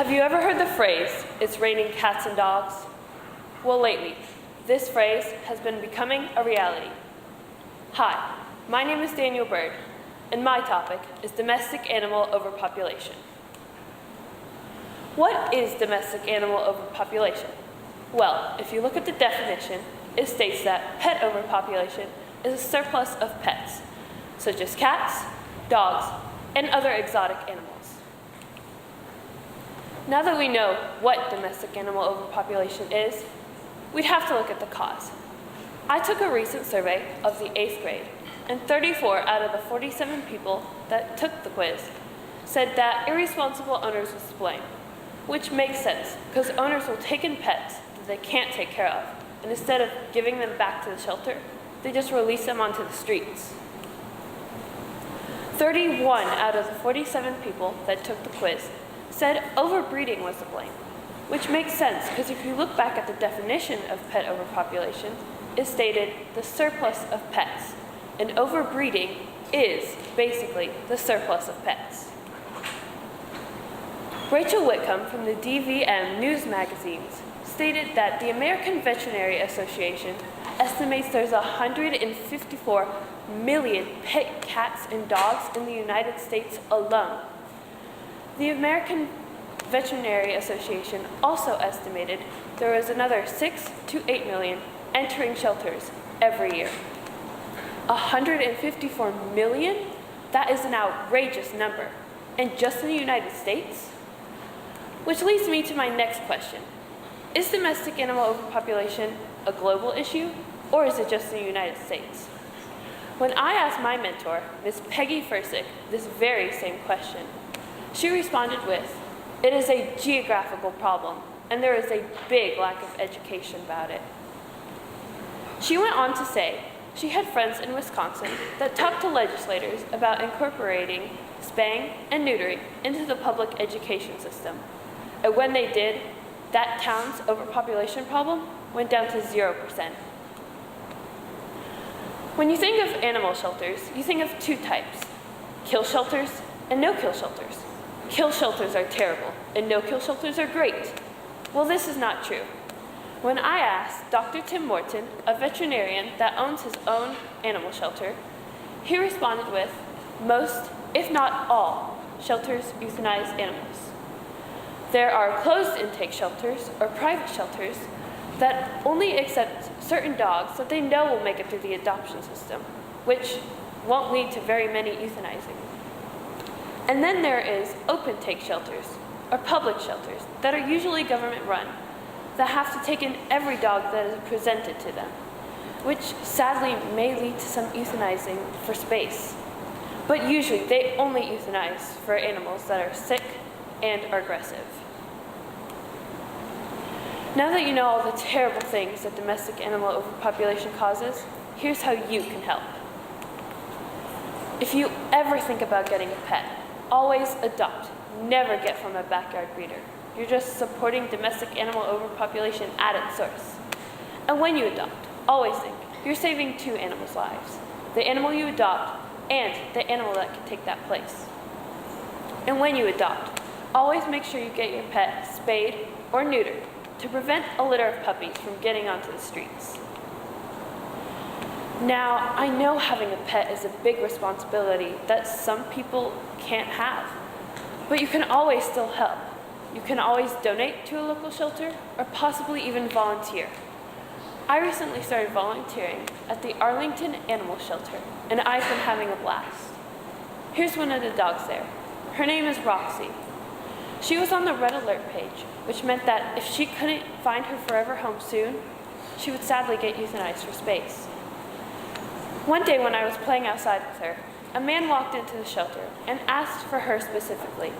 Have you ever heard the phrase, "It's raining cats and dogs"? Well, lately, this phrase has been becoming a reality. Hi, my name is Daniel Bird, and my topic is domestic animal overpopulation. What is domestic animal overpopulation? Well, if you look at the definition, it states that pet overpopulation is a surplus of pets, such as cats, dogs, and other exotic animals. Now that we know what domestic animal overpopulation is, we'd have to look at the cause. I took a recent survey of the 8th grade, and 34 out of the 47 people that took the quiz said that irresponsible owners was to blame, which makes sense because owners will take in pets that they can't take care of, and instead of giving them back to the shelter, they just release them onto the streets. 31 out of the 47 people that took the quiz said overbreeding was to blame, which makes sense because if you look back at the definition of pet overpopulation, it stated the surplus of pets, and overbreeding is basically the surplus of pets. Rachel Whitcomb from the DVM News magazines stated that the American Veterinary Association estimates there's 154 million pet cats and dogs in the United States alone. The American Veterinary Association also estimated there was another 6 to 8 million entering shelters every year. 154 million? That is an outrageous number, and just in the United States? Which leads me to my next question. Is domestic animal overpopulation a global issue, or is it just in the United States? When I asked my mentor, Ms. Peggy Fursick, this very same question, she responded with, "It is a geographical problem, and there is a big lack of education about it." She went on to say she had friends in Wisconsin that talked to legislators about incorporating spaying and neutering into the public education system. And when they did, that town's overpopulation problem went down to 0%. When you think of animal shelters, you think of two types, kill shelters and no-kill shelters. Kill shelters are terrible, and no-kill shelters are great. Well, this is not true. When I asked Dr. Tim Morton, a veterinarian that owns his own animal shelter, he responded with, most, if not all, shelters euthanize animals. There are closed intake shelters or private shelters that only accept certain dogs that they know will make it through the adoption system, which won't lead to very many euthanizing. And then there is open take shelters, or public shelters, that are usually government run, that have to take in every dog that is presented to them, which sadly may lead to some euthanizing for space. But usually they only euthanize for animals that are sick and are aggressive. Now that you know all the terrible things that domestic animal overpopulation causes, here's how you can help. If you ever think about getting a pet, always adopt. Never get from a backyard breeder. You're just supporting domestic animal overpopulation at its source. And when you adopt, always think you're saving two animals' lives. The animal you adopt and the animal that can take that place. And when you adopt, always make sure you get your pet spayed or neutered to prevent a litter of puppies from getting onto the streets. Now, I know having a pet is a big responsibility that some people can't have, but you can always still help. You can always donate to a local shelter or possibly even volunteer. I recently started volunteering at the Arlington Animal Shelter, and I've been having a blast. Here's one of the dogs there. Her name is Roxy. She was on the Red Alert page, which meant that if she couldn't find her forever home soon, she would sadly get euthanized for space. One day when I was playing outside with her, a man walked into the shelter and asked for her specifically.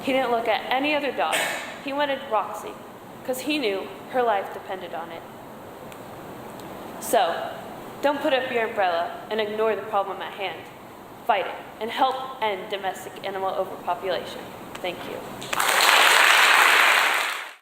He didn't look at any other dog. He wanted Roxy, because he knew her life depended on it. So, don't put up your umbrella and ignore the problem at hand. Fight it and help end domestic animal overpopulation. Thank you.